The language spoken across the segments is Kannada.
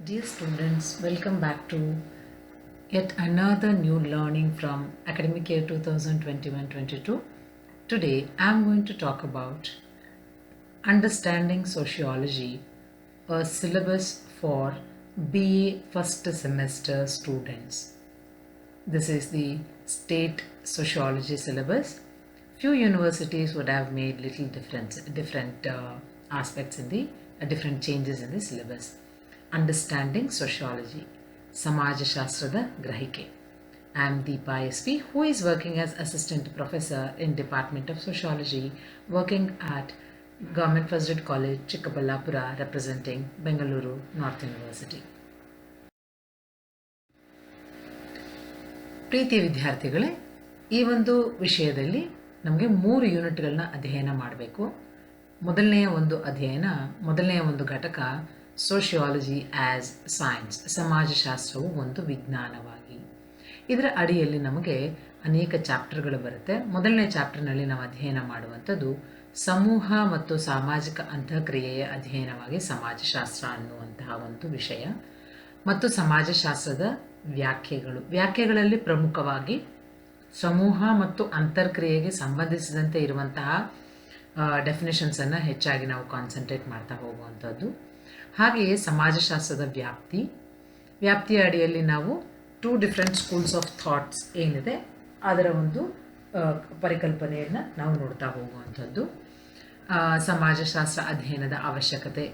Dear students, welcome back to yet another new learning from academic year 2021-22. Today, I am going to talk about Understanding Sociology, a syllabus for BA first semester students. This is the state sociology syllabus. Few universities would have made little different aspects in the different changes in the syllabus. Understanding Sociology, Samajashastrada Grahike. I am Deepa SP, who is working as Assistant Professor in Department of Sociology, working at Government First Aid College, Chikkaballapura, representing Bengaluru North University. ಪ್ರೀತಿಯ ವಿದ್ಯಾರ್ಥಿಗಳೇ, ಈ ಒಂದು ವಿಷಯದಲ್ಲಿ ನಮಗೆ 3 ಯೂನಿಟ್ಗಳನ್ನ ಅಧ್ಯಯನ ಮಾಡಬೇಕು. ಮೊದಲನೆಯ ಒಂದು ಘಟಕ ಸೋಷಿಯಾಲಜಿ ಆಸ್ ಸೈನ್ಸ್, ಸಮಾಜಶಾಸ್ತ್ರವು ಒಂದು ವಿಜ್ಞಾನವಾಗಿ. ಇದರ ಅಡಿಯಲ್ಲಿ ನಮಗೆ ಅನೇಕ ಚಾಪ್ಟರ್ಗಳು ಬರುತ್ತೆ. ಮೊದಲನೇ ಚಾಪ್ಟರ್ನಲ್ಲಿ ನಾವು ಅಧ್ಯಯನ ಮಾಡುವಂಥದ್ದು ಸಮೂಹ ಮತ್ತು ಸಾಮಾಜಿಕ ಅಂತಃಕ್ರಿಯೆಯ ಅಧ್ಯಯನವಾಗಿ ಸಮಾಜಶಾಸ್ತ್ರ ಅನ್ನುವಂತಹ ಒಂದು ವಿಷಯ ಮತ್ತು ಸಮಾಜಶಾಸ್ತ್ರದ ವ್ಯಾಖ್ಯೆಗಳಲ್ಲಿ ಪ್ರಮುಖವಾಗಿ ಸಮೂಹ ಮತ್ತು ಅಂತರ್ಕ್ರಿಯೆಗೆ ಸಂಬಂಧಿಸಿದಂತೆ ಇರುವಂತಹ ಡೆಫಿನೇಷನ್ಸನ್ನು ಹೆಚ್ಚಾಗಿ ನಾವು ಕಾನ್ಸಂಟ್ರೇಟ್ ಮಾಡ್ತಾ ಹೋಗುವಂಥದ್ದು. ಹಾಗೆಯೇ ಸಮಾಜಶಾಸ್ತ್ರದ ವ್ಯಾಪ್ತಿಯ ಅಡಿಯಲ್ಲಿ ನಾವು 2 ಡಿಫ್ರೆಂಟ್ ಸ್ಕೂಲ್ಸ್ ಆಫ್ ಥಾಟ್ಸ್ ಏನಿದೆ ಅದರ ಒಂದು ಪರಿಕಲ್ಪನೆಯನ್ನು ನಾವು ನೋಡ್ತಾ ಹೋಗುವಂಥದ್ದು. ಸಮಾಜಶಾಸ್ತ್ರ ಅಧ್ಯಯನದ ಅವಶ್ಯಕತೆ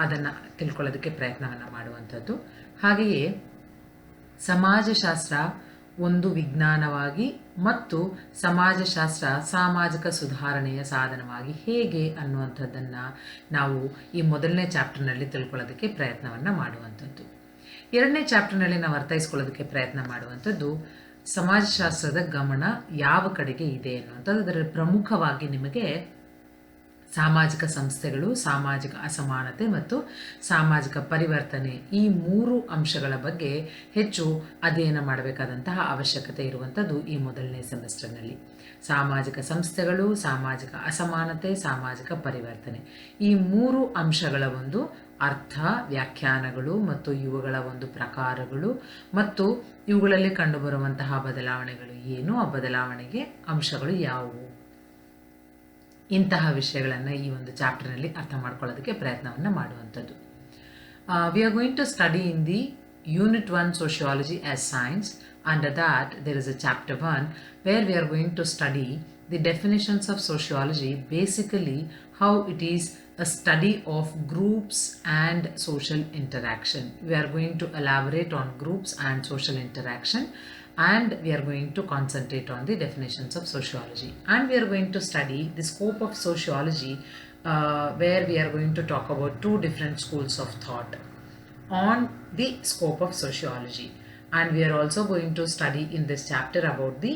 ಅದನ್ನು ತಿಳ್ಕೊಳ್ಳೋದಕ್ಕೆ ಪ್ರಯತ್ನವನ್ನು ಮಾಡುವಂಥದ್ದು. ಹಾಗೆಯೇ ಸಮಾಜಶಾಸ್ತ್ರ ಒಂದು ವಿಜ್ಞಾನವಾಗಿ ಮತ್ತು ಸಮಾಜಶಾಸ್ತ್ರ ಸಾಮಾಜಿಕ ಸುಧಾರಣೆಯ ಸಾಧನವಾಗಿ ಹೇಗೆ ಅನ್ನುವಂಥದ್ದನ್ನು ನಾವು ಈ ಮೊದಲನೇ ಚಾಪ್ಟರ್ನಲ್ಲಿ ತಿಳ್ಕೊಳ್ಳೋದಕ್ಕೆ ಪ್ರಯತ್ನವನ್ನು ಮಾಡುವಂಥದ್ದು. ಎರಡನೇ ಚಾಪ್ಟರ್ನಲ್ಲಿ ನಾವು ಅರ್ಥೈಸ್ಕೊಳ್ಳೋದಕ್ಕೆ ಪ್ರಯತ್ನ ಮಾಡುವಂಥದ್ದು ಸಮಾಜಶಾಸ್ತ್ರದ ಗಮನ ಯಾವ ಕಡೆಗೆ ಇದೆ ಅನ್ನುವಂಥದ್ದು. ಅದರಲ್ಲಿ ಪ್ರಮುಖವಾಗಿ ನಿಮಗೆ ಸಾಮಾಜಿಕ ಸಂಸ್ಥೆಗಳು, ಸಾಮಾಜಿಕ ಅಸಮಾನತೆ ಮತ್ತು ಸಾಮಾಜಿಕ ಪರಿವರ್ತನೆ, ಈ 3 ಅಂಶಗಳ ಬಗ್ಗೆ ಹೆಚ್ಚು ಅಧ್ಯಯನ ಮಾಡಬೇಕಾದಂತಹ ಅವಶ್ಯಕತೆ ಇರುವಂಥದ್ದು ಈ ಮೊದಲನೇ ಸೆಮಿಸ್ಟರ್ನಲ್ಲಿ. ಸಾಮಾಜಿಕ ಸಂಸ್ಥೆಗಳು, ಸಾಮಾಜಿಕ ಅಸಮಾನತೆ, ಸಾಮಾಜಿಕ ಪರಿವರ್ತನೆ, ಈ 3 ಅಂಶಗಳ ಒಂದು ಅರ್ಥ, ವ್ಯಾಖ್ಯಾನಗಳು ಮತ್ತು ಇವುಗಳ ಒಂದು ಪ್ರಕಾರಗಳು ಮತ್ತು ಇವುಗಳಲ್ಲಿ ಕಂಡುಬರುವಂತಹ ಬದಲಾವಣೆಗಳು ಏನು, ಆ ಬದಲಾವಣೆಗೆ ಅಂಶಗಳು ಯಾವುವು, ಇಂತಹ ವಿಷಯಗಳನ್ನು ಈ ಒಂದು ಚಾಪ್ಟರ್ನಲ್ಲಿ ಅರ್ಥ ಮಾಡ್ಕೊಳ್ಳೋದಕ್ಕೆ ಪ್ರಯತ್ನವನ್ನು ಮಾಡುವಂಥದ್ದು. We are going to study in the unit 1 sociology as science. Under that there is a chapter 1 where we are going to study the definitions of sociology, basically how it is a study of groups and social interaction. We are going to elaborate on groups and social interaction, and we are going to concentrate on the definitions of sociology, and we are going to study the scope of sociology, where we are going to talk about 2 different schools of thought on the scope of sociology. And we are also going to study in this chapter about the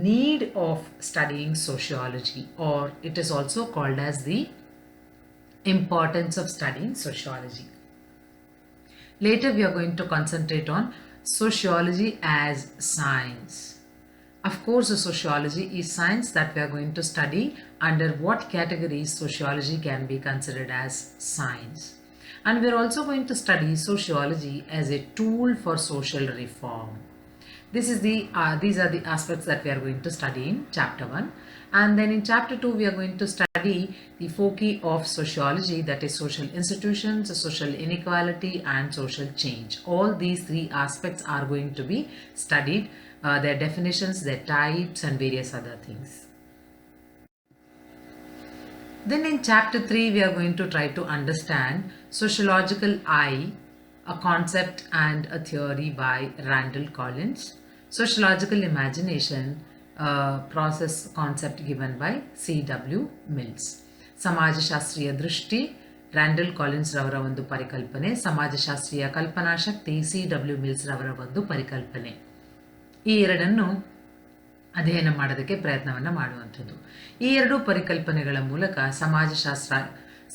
need of studying sociology, or it is also called as the importance of studying sociology. Later we are going to concentrate on sociology as science. Of course, the sociology is science that we are going to study under what categories sociology can be considered as science. And we are also going to study sociology as a tool for social reform. These are the aspects that we are going to study in chapter 1. And then in chapter 2 we are going to study the foci of sociology, that is social institutions, social inequality and social change. All these 3 aspects are going to be studied, their definitions, their types and various other things. Then in chapter 3 we are going to try to understand sociological I, a concept and a theory by Randall Collins. Sociological imagination, process concept given by C.W. Mills. ಸಮಾಜಶಾಸ್ತ್ರೀಯ ದೃಷ್ಟಿ, ರ್ಯಾಂಡಲ್ ಕಾಲಿನ್ಸ್ ರವರ ಒಂದು ಪರಿಕಲ್ಪನೆ. ಸಮಾಜಶಾಸ್ತ್ರೀಯ ಕಲ್ಪನಾ ಶಕ್ತಿ, C.W. ಮಿಲ್ಸ್ ರವರ ಒಂದು ಪರಿಕಲ್ಪನೆ. ಈ ಎರಡನ್ನು ಅಧ್ಯಯನ ಮಾಡೋದಕ್ಕೆ ಪ್ರಯತ್ನವನ್ನು ಮಾಡುವಂಥದ್ದು. ಈ 2 ಪರಿಕಲ್ಪನೆಗಳ ಮೂಲಕ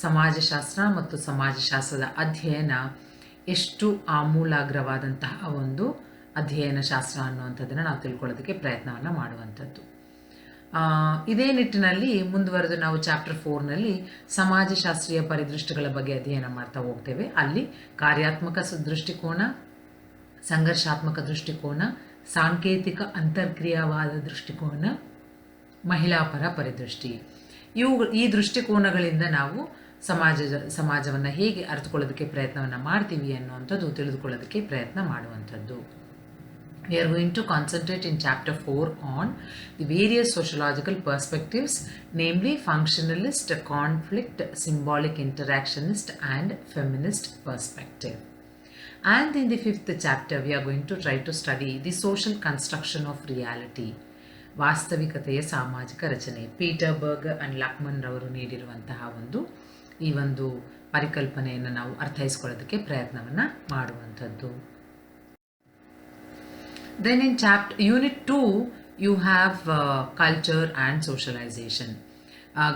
ಸಮಾಜಶಾಸ್ತ್ರ ಮತ್ತು ಸಮಾಜಶಾಸ್ತ್ರದ ಅಧ್ಯಯನ ಎಷ್ಟು ಆಮೂಲಾಗ್ರವಾದಂತಹ ಒಂದು ಅಧ್ಯಯನ ಶಾಸ್ತ್ರ ಅನ್ನುವಂಥದ್ದನ್ನು ನಾವು ತಿಳ್ಕೊಳ್ಳೋದಕ್ಕೆ ಪ್ರಯತ್ನವನ್ನು ಮಾಡುವಂಥದ್ದು. ಇದೇ ನಿಟ್ಟಿನಲ್ಲಿ ಮುಂದುವರೆದು ನಾವು ಚಾಪ್ಟರ್ 4ನಲ್ಲಿ ಸಮಾಜಶಾಸ್ತ್ರೀಯ ಪರಿದೃಷ್ಟಿಗಳ ಬಗ್ಗೆ ಅಧ್ಯಯನ ಮಾಡ್ತಾ ಹೋಗ್ತೇವೆ. ಅಲ್ಲಿ ಕಾರ್ಯಾತ್ಮಕ ದೃಷ್ಟಿಕೋನ, ಸಂಘರ್ಷಾತ್ಮಕ ದೃಷ್ಟಿಕೋನ, ಸಾಂಕೇತಿಕ ಅಂತರ್ಕ್ರಿಯಾವಾದ ದೃಷ್ಟಿಕೋನ, ಮಹಿಳಾಪರ ಪರಿದೃಷ್ಟಿ, ಈ ದೃಷ್ಟಿಕೋನಗಳಿಂದ ನಾವು ಸಮಾಜವನ್ನು ಹೇಗೆ ಅರ್ಥಕೊಳ್ಳೋದಕ್ಕೆ ಪ್ರಯತ್ನವನ್ನು ಮಾಡ್ತೀವಿ ಅನ್ನುವಂಥದ್ದು ತಿಳಿದುಕೊಳ್ಳೋದಕ್ಕೆ ಪ್ರಯತ್ನ ಮಾಡುವಂಥದ್ದು. We are going to concentrate in chapter 4 on the various sociological perspectives, namely functionalist, conflict, symbolic interactionist and feminist perspective. And in the 5th chapter we are going to try to study the social construction of reality, ವಾಸ್ತವಿಕತೆಯ ಸಾಮಾಜಿಕ ರಚನೆ. ಪೀಟರ್ ಬರ್ಗ್ ಅಂಡ್ ಲಕ್ಮನ್ ರವರು ನೀಡಿರುವಂತಹ ಈ ಒಂದು ಪರಿಕಲ್ಪನೆಯನ್ನು ನಾವು ಅರ್ಥೈಸ್ಕೊಳ್ಳೋದಕ್ಕೆ ಪ್ರಯತ್ನವನ್ನು ಮಾಡುವಂಥದ್ದು. Then in Unit 2, you have culture and socialization.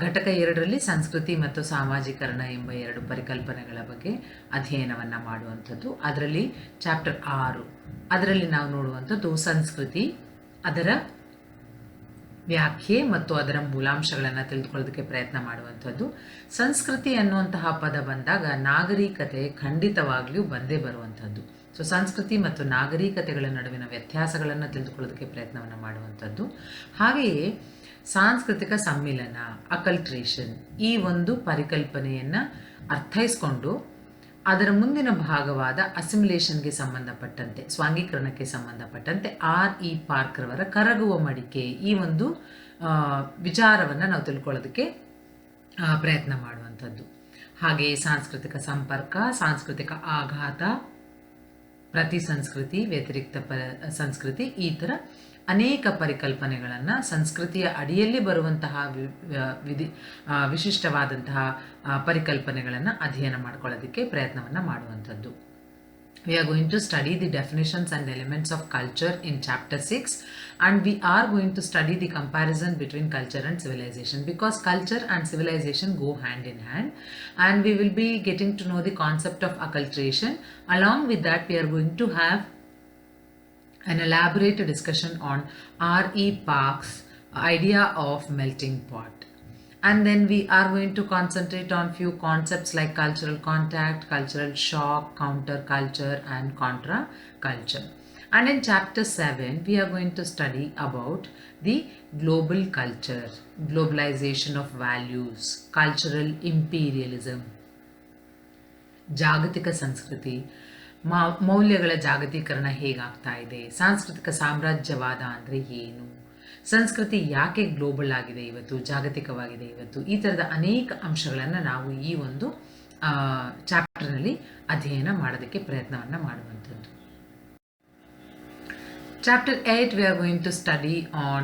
ಘಟಕ 2ರಲ್ಲಿ ಸಂಸ್ಕೃತಿ ಮತ್ತು ಸಾಮಾಜೀಕರಣ ಎಂಬ 2 ಪರಿಕಲ್ಪನೆಗಳ ಬಗ್ಗೆ ಅಧ್ಯಯನವನ್ನು ಮಾಡುವಂಥದ್ದು. ಅದರಲ್ಲಿ ಚಾಪ್ಟರ್ 6, ಅದರಲ್ಲಿ ನಾವು ನೋಡುವಂಥದ್ದು ಸಂಸ್ಕೃತಿ, ಅದರ ವ್ಯಾಖ್ಯೆ ಮತ್ತು ಅದರ ಮೂಲಾಂಶಗಳನ್ನು ತಿಳಿದುಕೊಳ್ಳೋದಕ್ಕೆ ಪ್ರಯತ್ನ ಮಾಡುವಂಥದ್ದು. ಸಂಸ್ಕೃತಿ ಅನ್ನುವಂತಹ ಪದ ಬಂದಾಗ ನಾಗರಿಕತೆ ಖಂಡಿತವಾಗ್ಲೂ ಬಂದೇ ಬರುವಂಥದ್ದು. ಸೊ ಸಂಸ್ಕೃತಿ ಮತ್ತು ನಾಗರಿಕತೆಗಳ ನಡುವಿನ ವ್ಯತ್ಯಾಸಗಳನ್ನು ತಿಳಿದುಕೊಳ್ಳೋದಕ್ಕೆ ಪ್ರಯತ್ನವನ್ನು ಮಾಡುವಂಥದ್ದು. ಹಾಗೆಯೇ ಸಾಂಸ್ಕೃತಿಕ ಸಮ್ಮಿಲನ, ಅಕಲ್ಟ್ರೇಷನ್, ಈ ಒಂದು ಪರಿಕಲ್ಪನೆಯನ್ನು ಅರ್ಥೈಸ್ಕೊಂಡು ಅದರ ಮುಂದಿನ ಭಾಗವಾದ ಅಸಿಮಿಲೇಷನ್ಗೆ ಸಂಬಂಧಪಟ್ಟಂತೆ, ಸ್ವಾಂಗೀಕರಣಕ್ಕೆ ಸಂಬಂಧಪಟ್ಟಂತೆ R.E. ಪಾರ್ಕ್ ರವರ ಕರಗುವ ಮಡಿಕೆ, ಈ ಒಂದು ವಿಚಾರವನ್ನು ನಾವು ತಿಳ್ಕೊಳ್ಳೋದಕ್ಕೆ ಪ್ರಯತ್ನ ಮಾಡುವಂಥದ್ದು. ಹಾಗೆಯೇ ಸಾಂಸ್ಕೃತಿಕ ಸಂಪರ್ಕ, ಸಾಂಸ್ಕೃತಿಕ ಆಘಾತ, ಪ್ರತಿ ಸಂಸ್ಕೃತಿ, ವ್ಯತಿರಿಕ್ತ ಸಂಸ್ಕೃತಿ, ಈ ಥರ ಅನೇಕ ಪರಿಕಲ್ಪನೆಗಳನ್ನು, ಸಂಸ್ಕೃತಿಯ ಅಡಿಯಲ್ಲಿ ಬರುವಂತಹ ವಿಶಿಷ್ಟವಾದಂತಹ ಪರಿಕಲ್ಪನೆಗಳನ್ನು ಅಧ್ಯಯನ ಮಾಡ್ಕೊಳ್ಳೋದಕ್ಕೆ ಪ್ರಯತ್ನವನ್ನು ಮಾಡುವಂಥದ್ದು. We are going to study the definitions and elements of culture in chapter 6, and we are going to study the comparison between culture and civilization, because culture and civilization go hand in hand, and we will be getting to know the concept of acculturation. Along with that, we are going to have an elaborate discussion on R.E. Park's idea of melting pot. And then we are going to concentrate on few concepts like cultural contact, cultural shock, counterculture and contra-culture. And in chapter 7, we are going to study about the global culture, globalization of values, cultural imperialism, ಜಾಗತಿಕ ಸಂಸ್ಕೃತಿ, ಮೌಲ್ಯಗಳ ಜಾಗತೀಕರಣ ಹೇಗಾಗ್ತಾ ಇದೆ, ಸಾಂಸ್ಕೃತಿಕ ಸಾಮ್ರಾಜ್ಯವಾದ ಅಂದರೆ ಏನು, ಸಂಸ್ಕೃತಿ ಯಾಕೆ ಗ್ಲೋಬಲ್ ಆಗಿದೆ ಇವತ್ತು, ಜಾಗತಿಕವಾಗಿದೆ ಇವತ್ತು, ಈ ಥರದ ಅನೇಕ ಅಂಶಗಳನ್ನು ನಾವು ಈ ಒಂದು ಚಾಪ್ಟರ್ನಲ್ಲಿ ಅಧ್ಯಯನ ಮಾಡೋದಕ್ಕೆ ಪ್ರಯತ್ನವನ್ನು ಮಾಡುವಂಥದ್ದು. Chapter 8, we are going to study on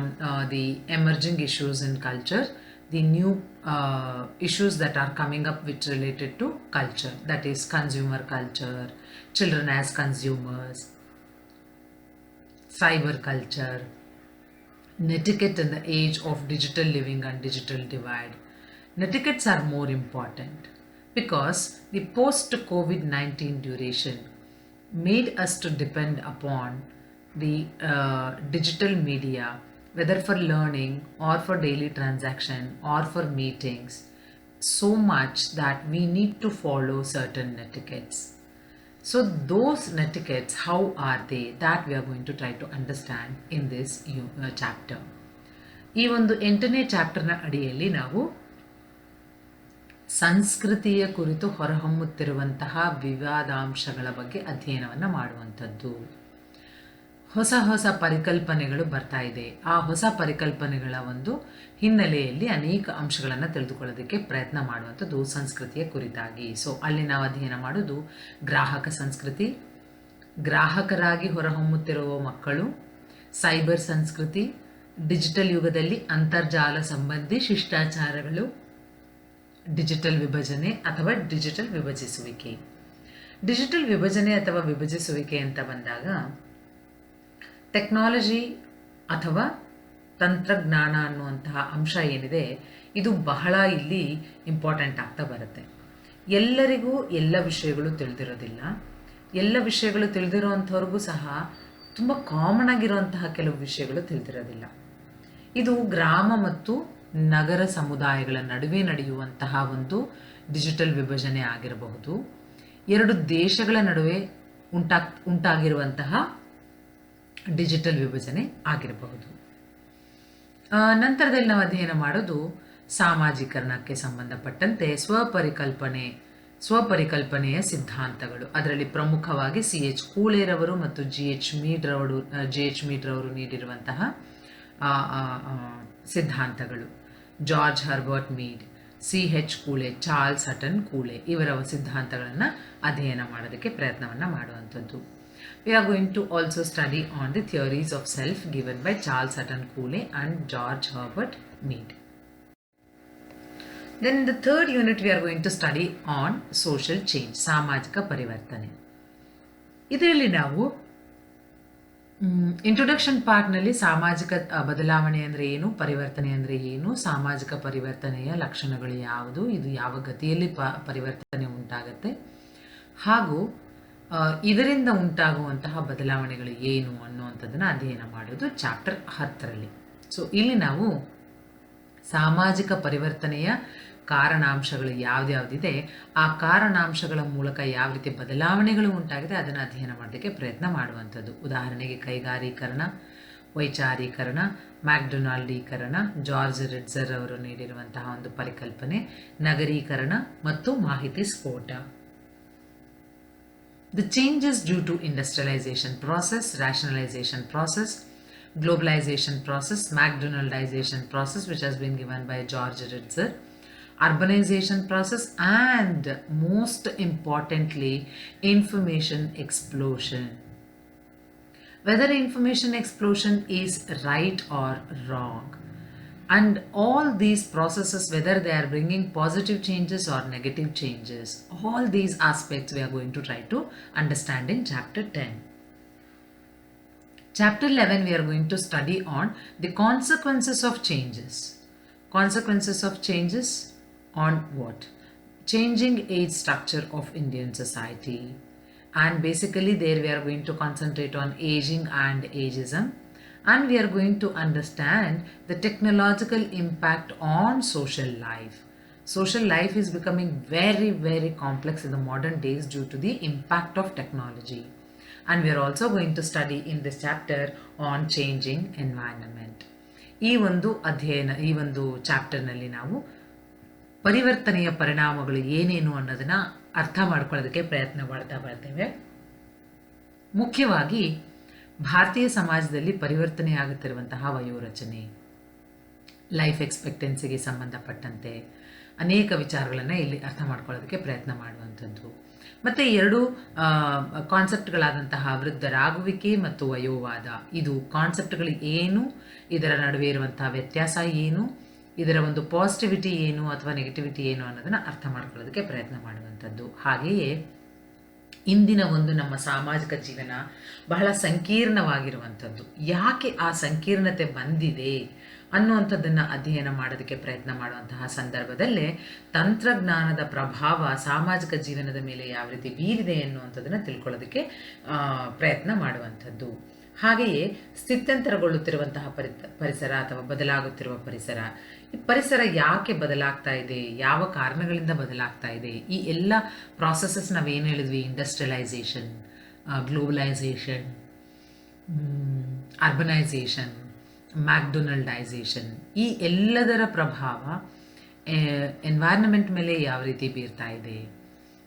the emerging issues in culture, the new issues that are coming up which related to culture, that is consumer culture, children as consumers, cyber culture, netiquette in the age of digital living and digital divide. Netiquettes are more important because the post-COVID-19 duration made us to depend upon the digital media, whether for learning or for daily transaction or for meetings, so much that we need to follow certain netiquettes. So those netiquettes, how are they? That we are going to try to understand in this chapter. ಈ ಒಂದು 8ನೇ ಚಾಪ್ಟರ್ನ ಅಡಿಯಲ್ಲಿ ನಾವು ಸಂಸ್ಕೃತಿಯ ಕುರಿತು ಹೊರಹೊಮ್ಮುತ್ತಿರುವಂತಹ ವಿವಾದಾಂಶಗಳ ಬಗ್ಗೆ ಅಧ್ಯಯನವನ್ನು ಮಾಡುವಂಥದ್ದು. ಹೊಸ ಹೊಸ ಪರಿಕಲ್ಪನೆಗಳು ಬರ್ತಾ ಇದೆ. ಆ ಹೊಸ ಪರಿಕಲ್ಪನೆಗಳ ಒಂದು ಹಿನ್ನೆಲೆಯಲ್ಲಿ ಅನೇಕ ಅಂಶಗಳನ್ನು ತಿಳಿದುಕೊಳ್ಳೋದಕ್ಕೆ ಪ್ರಯತ್ನ ಮಾಡುವಂಥದ್ದು ಸಂಸ್ಕೃತಿಯ ಕುರಿತಾಗಿ. ಸೊ ಅಲ್ಲಿ ನಾವು ಅಧ್ಯಯನ ಮಾಡೋದು ಗ್ರಾಹಕ ಸಂಸ್ಕೃತಿ, ಗ್ರಾಹಕರಾಗಿ ಹೊರಹೊಮ್ಮುತ್ತಿರುವ ಮಕ್ಕಳು, ಸೈಬರ್ ಸಂಸ್ಕೃತಿ, ಡಿಜಿಟಲ್ ಯುಗದಲ್ಲಿ ಅಂತರ್ಜಾಲ ಸಂಬಂಧಿ ಶಿಷ್ಟಾಚಾರಗಳು, ಡಿಜಿಟಲ್ ವಿಭಜನೆ ಅಥವಾ ಡಿಜಿಟಲ್ ವಿಭಜಿಸುವಿಕೆ. ಡಿಜಿಟಲ್ ವಿಭಜನೆ ಅಥವಾ ವಿಭಜಿಸುವಿಕೆ ಅಂತ ಬಂದಾಗ ಟೆಕ್ನಾಲಜಿ ಅಥವಾ ತಂತ್ರಜ್ಞಾನ ಅನ್ನುವಂತಹ ಅಂಶ ಏನಿದೆ ಇದು ಬಹಳ ಇಲ್ಲಿ ಇಂಪಾರ್ಟೆಂಟ್ ಆಗ್ತಾ ಬರುತ್ತೆ. ಎಲ್ಲರಿಗೂ ಎಲ್ಲ ವಿಷಯಗಳು ತಿಳಿದಿರೋದಿಲ್ಲ. ಎಲ್ಲ ವಿಷಯಗಳು ತಿಳಿದಿರೋವಂಥವ್ರಿಗೂ ಸಹ ತುಂಬ ಕಾಮನ್ ಆಗಿರುವಂತಹ ಕೆಲವು ವಿಷಯಗಳು ತಿಳಿದಿರೋದಿಲ್ಲ. ಇದು ಗ್ರಾಮ ಮತ್ತು ನಗರ ಸಮುದಾಯಗಳ ನಡುವೆ ನಡೆಯುವಂತಹ ಒಂದು ಡಿಜಿಟಲ್ ವಿಭಜನೆ ಆಗಿರಬಹುದು. ಎರಡು ದೇಶಗಳ ನಡುವೆ ಉಂಟಾಗಿರುವಂತಹ ಡಿಜಿಟಲ್ ವಿಭಜನೆ ಆಗಿರಬಹುದು. ನಂತರದಲ್ಲಿ ನಾವು ಅಧ್ಯಯನ ಮಾಡೋದು ಸಾಮಾಜೀಕರಣಕ್ಕೆ ಸಂಬಂಧಪಟ್ಟಂತೆ ಸ್ವಪರಿಕಲ್ಪನೆಯ ಸಿದ್ಧಾಂತಗಳು. ಅದರಲ್ಲಿ ಪ್ರಮುಖವಾಗಿ CH ಕೂಲೆರವರು ಮತ್ತು GH ಮೀಡ್ರವರು ನೀಡಿರುವಂತಹ ಸಿದ್ಧಾಂತಗಳು. George Herbert mid, CH ಕೂಲೆ, Charles ಹಟನ್ ಕೂಲೆ ಇವರ ಸಿದ್ಧಾಂತಗಳನ್ನು ಅಧ್ಯಯನ ಮಾಡೋದಕ್ಕೆ ಪ್ರಯತ್ನವನ್ನು ಮಾಡುವಂಥದ್ದು. We are going to also study on the theories of self given by Charles Hutton Cooley and George Herbert Mead. Then in the third unit we are going to study on social change, ಸಾಮಾಜಿಕ ಪರಿವರ್ತನೆ. ಇದರಲ್ಲಿ ನಾವು ಇಂಟ್ರೊಡಕ್ಷನ್ ಪಾರ್ಟ್ನಲ್ಲಿ ಸಾಮಾಜಿಕ ಬದಲಾವಣೆ ಅಂದರೆ ಏನು, ಪರಿವರ್ತನೆ ಅಂದರೆ ಏನು, ಸಾಮಾಜಿಕ ಪರಿವರ್ತನೆಯ ಲಕ್ಷಣಗಳು ಯಾವುದು, ಇದು ಯಾವ ಗತಿಯಲ್ಲಿ ಪರಿವರ್ತನೆ ಉಂಟಾಗುತ್ತೆ, ಹಾಗೂ ಇದರಿಂದ ಉಂಟಾಗುವಂತಹ ಬದಲಾವಣೆಗಳು ಏನು ಅನ್ನುವಂಥದ್ದನ್ನು ಅಧ್ಯಯನ ಮಾಡೋದು ಚಾಪ್ಟರ್ 10ರಲ್ಲಿ. ಸೊ ಇಲ್ಲಿ ನಾವು ಸಾಮಾಜಿಕ ಪರಿವರ್ತನೆಯ ಕಾರಣಾಂಶಗಳು ಯಾವ್ದ್ಯಾವ್ದಿದೆ, ಆ ಕಾರಣಾಂಶಗಳ ಮೂಲಕ ಯಾವ ರೀತಿ ಬದಲಾವಣೆಗಳು ಉಂಟಾಗಿದೆ ಅದನ್ನು ಅಧ್ಯಯನ ಮಾಡೋದಕ್ಕೆ ಪ್ರಯತ್ನ ಮಾಡುವಂಥದ್ದು. ಉದಾಹರಣೆಗೆ ಕೈಗಾರೀಕರಣ, ವೈಚಾರೀಕರಣ, ಮ್ಯಾಕ್ಡೊನಾಲ್ಡೀಕರಣ, ಜಾರ್ಜ್ ರಿಟ್ಜರ್ ಅವರು ನೀಡಿರುವಂತಹ ಒಂದು ಪರಿಕಲ್ಪನೆ, ನಗರೀಕರಣ ಮತ್ತು ಮಾಹಿತಿ ಸ್ಫೋಟ. The changes due to industrialization process, rationalization process, globalization process, McDonaldization process, which has been given by George Ritzer, urbanization process, and most importantly, information explosion. Whether information explosion is right or wrong, and all these processes, whether they are bringing positive changes or negative changes, all these aspects we are going to try to understand in chapter 10. Chapter 11 we are going to study on the consequences of changes. Consequences of changes on what? Changing age structure of Indian society. And basically there we are going to concentrate on aging and ageism. And we are going to understand the technological impact on social life. Social life is becoming very, very complex in the modern days due to the impact of technology. And we are also going to study in this chapter on changing environment. ಈ ಒಂದು ಚಾಪ್ಟರ್ನಲ್ಲಿ ನಾವು ಪರಿವರ್ತನೆಯ ಪರಿಣಾಮಗಳು ಏನೇನು ಅನ್ನೋದನ್ನು ಅರ್ಥ ಮಾಡ್ಕೊಳ್ಳೋದಕ್ಕೆ ಪ್ರಯತ್ನ ಮಾಡ್ತಾ ಬರ್ತೇವೆ. ಮುಖ್ಯವಾಗಿ ಭಾರತೀಯ ಸಮಾಜದಲ್ಲಿ ಪರಿವರ್ತನೆಯಾಗುತ್ತಿರುವಂತಹ ವಯೋರಚನೆ, ಲೈಫ್ ಎಕ್ಸ್ಪೆಕ್ಟೆನ್ಸಿಗೆ ಸಂಬಂಧಪಟ್ಟಂತೆ ಅನೇಕ ವಿಚಾರಗಳನ್ನು ಇಲ್ಲಿ ಅರ್ಥ ಮಾಡ್ಕೊಳ್ಳೋದಕ್ಕೆ ಪ್ರಯತ್ನ ಮಾಡುವಂಥದ್ದು. ಮತ್ತು ಎರಡು ಕಾನ್ಸೆಪ್ಟ್ಗಳಾದಂತಹ ವೃದ್ಧರಾಗುವಿಕೆ ಮತ್ತು ವಯೋವಾದ, ಇದು ಕಾನ್ಸೆಪ್ಟ್ಗಳು ಏನು, ಇದರ ನಡುವೆ ಇರುವಂತಹ ವ್ಯತ್ಯಾಸ ಏನು, ಇದರ ಒಂದು ಪಾಸಿಟಿವಿಟಿ ಏನು ಅಥವಾ ನೆಗೆಟಿವಿಟಿ ಏನು ಅನ್ನೋದನ್ನು ಅರ್ಥ ಮಾಡ್ಕೊಳ್ಳೋದಕ್ಕೆ ಪ್ರಯತ್ನ ಮಾಡುವಂಥದ್ದು. ಹಾಗೆಯೇ ಇಂದಿನ ಒಂದು ನಮ್ಮ ಸಾಮಾಜಿಕ ಜೀವನ ಬಹಳ ಸಂಕೀರ್ಣವಾಗಿರುವಂಥದ್ದು, ಯಾಕೆ ಆ ಸಂಕೀರ್ಣತೆ ಬಂದಿದೆ ಅನ್ನುವಂಥದ್ದನ್ನು ಅಧ್ಯಯನ ಮಾಡೋದಕ್ಕೆ ಪ್ರಯತ್ನ ಮಾಡುವಂತಹ ಸಂದರ್ಭದಲ್ಲೇ ತಂತ್ರಜ್ಞಾನದ ಪ್ರಭಾವ ಸಾಮಾಜಿಕ ಜೀವನದ ಮೇಲೆ ಯಾವ ರೀತಿ ಬೀರಿದೆ ಅನ್ನುವಂಥದ್ದನ್ನು ತಿಳ್ಕೊಳ್ಳೋದಕ್ಕೆ ಪ್ರಯತ್ನ ಮಾಡುವಂಥದ್ದು. ಹಾಗೆಯೇ ಸ್ಥಿತ್ಯಂತರಗೊಳ್ಳುತ್ತಿರುವಂತಹ ಪರಿಸರ ಅಥವಾ ಬದಲಾಗುತ್ತಿರುವ ಪರಿಸರ, ಈ ಪರಿಸರ ಯಾಕೆ ಬದಲಾಗ್ತಾ ಇದೆ, ಯಾವ ಕಾರಣಗಳಿಂದ ಬದಲಾಗ್ತಾ ಇದೆ, ಈ ಎಲ್ಲ ಪ್ರಾಸೆಸಸ್ ನಾವೇನು ಹೇಳಿದ್ವಿ, ಇಂಡಸ್ಟ್ರಿಯಲೈಸೇಷನ್, ಗ್ಲೋಬಲೈಸೇಷನ್, ಅರ್ಬನೈಸೇಷನ್, ಮ್ಯಾಕ್ಡೊನಾಲ್ಡೈಸೇಷನ್, ಈ ಎಲ್ಲದರ ಪ್ರಭಾವ ಎನ್ವೈರ್ನಮೆಂಟ್ ಮೇಲೆ ಯಾವ ರೀತಿ ಬೀರ್ತಾ ಇದೆ,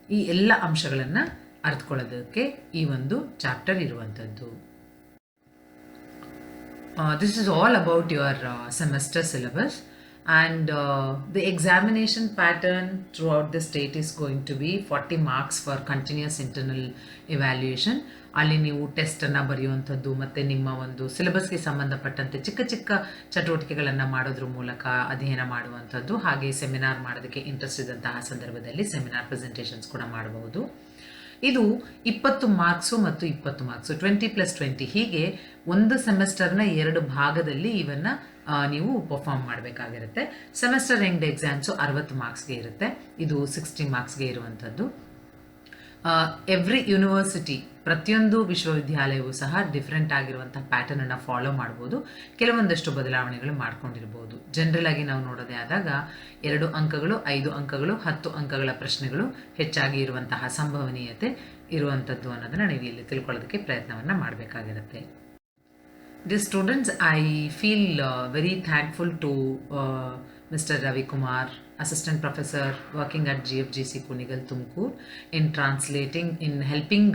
ಈ ಎಲ್ಲ ಅಂಶಗಳನ್ನು ಅರ್ಥಕೊಳ್ಳೋದಕ್ಕೆ ಈ ಒಂದು ಚಾಪ್ಟರ್ ಇರುವಂಥದ್ದು. This is all about your semester syllabus, and the examination pattern throughout the state is going to be 40 marks for continuous internal evaluation. ಅಲ್ಲಿ ನೀವು ಟೆಸ್ಟನ್ನು ಬರೆಯುವಂಥದ್ದು ಮತ್ತು ನಿಮ್ಮ ಒಂದು ಸಿಲೆಬಸ್ಗೆ ಸಂಬಂಧಪಟ್ಟಂತೆ ಚಿಕ್ಕ ಚಿಕ್ಕ ಚಟುವಟಿಕೆಗಳನ್ನು ಮಾಡೋದ್ರ ಮೂಲಕ ಅಧ್ಯಯನ ಮಾಡುವಂಥದ್ದು. ಹಾಗೆ ಸೆಮಿನಾರ್ ಮಾಡೋದಕ್ಕೆ ಇಂಟ್ರೆಸ್ಟ್ ಇದ್ದಂತಹ ಸಂದರ್ಭದಲ್ಲಿ ಸೆಮಿನಾರ್ ಪ್ರೆಸೆಂಟೇಷನ್ಸ್ ಕೂಡ ಮಾಡಬಹುದು. ಇದು 20 ಮಾರ್ಕ್ಸು ಮತ್ತು 20 ಮಾರ್ಕ್ಸು, 20+20, ಹೀಗೆ ಒಂದು ಸೆಮೆಸ್ಟರ್ನ 2 ಭಾಗದಲ್ಲಿ ಇವನ್ನು ನೀವು ಪರ್ಫಾರ್ಮ್ ಮಾಡಬೇಕಾಗಿರುತ್ತೆ. ಸೆಮೆಸ್ಟರ್ ಎಂಡ್ ಎಕ್ಸಾಮ್ಸು 60 ಮಾರ್ಕ್ಸ್ಗೆ ಇರುತ್ತೆ, ಇದು 60 ಮಾರ್ಕ್ಸ್ಗೆ ಇರುವಂಥದ್ದು. ಎವ್ರಿ ಯೂನಿವರ್ಸಿಟಿ ಪ್ರತಿಯೊಂದು ವಿಶ್ವವಿದ್ಯಾಲಯವೂ ಸಹ ಡಿಫ್ರೆಂಟ್ ಆಗಿರುವಂಥ ಪ್ಯಾಟರ್ನನ್ನು ಫಾಲೋ ಮಾಡ್ಬೋದು, ಕೆಲವೊಂದಷ್ಟು ಬದಲಾವಣೆಗಳು ಮಾಡ್ಕೊಂಡಿರ್ಬೋದು. ಜನರಲ್ ಆಗಿ ನಾವು ನೋಡೋದೇ ಆದಾಗ 2 ಅಂಕಗಳು, 5 ಅಂಕಗಳು, 10 ಅಂಕಗಳ ಪ್ರಶ್ನೆಗಳು ಹೆಚ್ಚಾಗಿ ಇರುವಂತಹ ಸಂಭವನೀಯತೆ ಇರುವಂಥದ್ದು ಅನ್ನೋದನ್ನು ನೀವು ಇಲ್ಲಿ ತಿಳ್ಕೊಳ್ಳೋದಕ್ಕೆ ಪ್ರಯತ್ನವನ್ನು ಮಾಡಬೇಕಾಗಿರುತ್ತೆ. Dear students, I feel very thankful to Mr. Ravi Kumar, Assistant Professor working at GFGC Kunigal Tumkur, in helping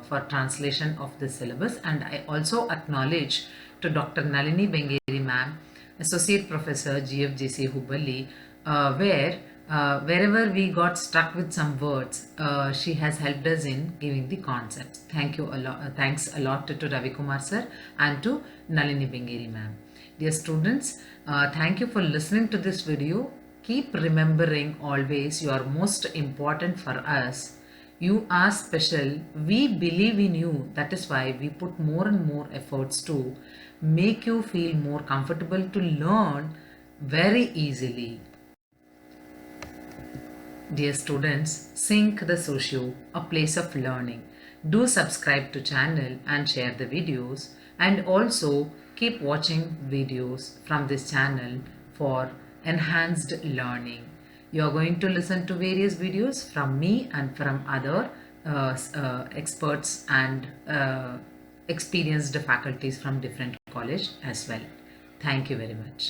for translation of the syllabus. And I also acknowledge to Dr. Nalini Bengeri ma'am, Associate Professor GFGC Hubballi, wherever we got stuck with some words, she has helped us in giving the concepts. Thanks a lot to Ravi Kumar sir and to Nalini Bengeri ma'am. Dear students, thank you for listening to this video. Keep remembering always you are most important for us. You are special. We believe in you. That is why we put more and more efforts to make you feel more comfortable to learn very easily. Dear students, Sync the Socio, a place of learning. Do subscribe to channel and share the videos, and also keep watching videos from this channel for enhanced learning. You are going to listen to various videos from me and from other experts and experienced faculties from different college as well. Thank you very much.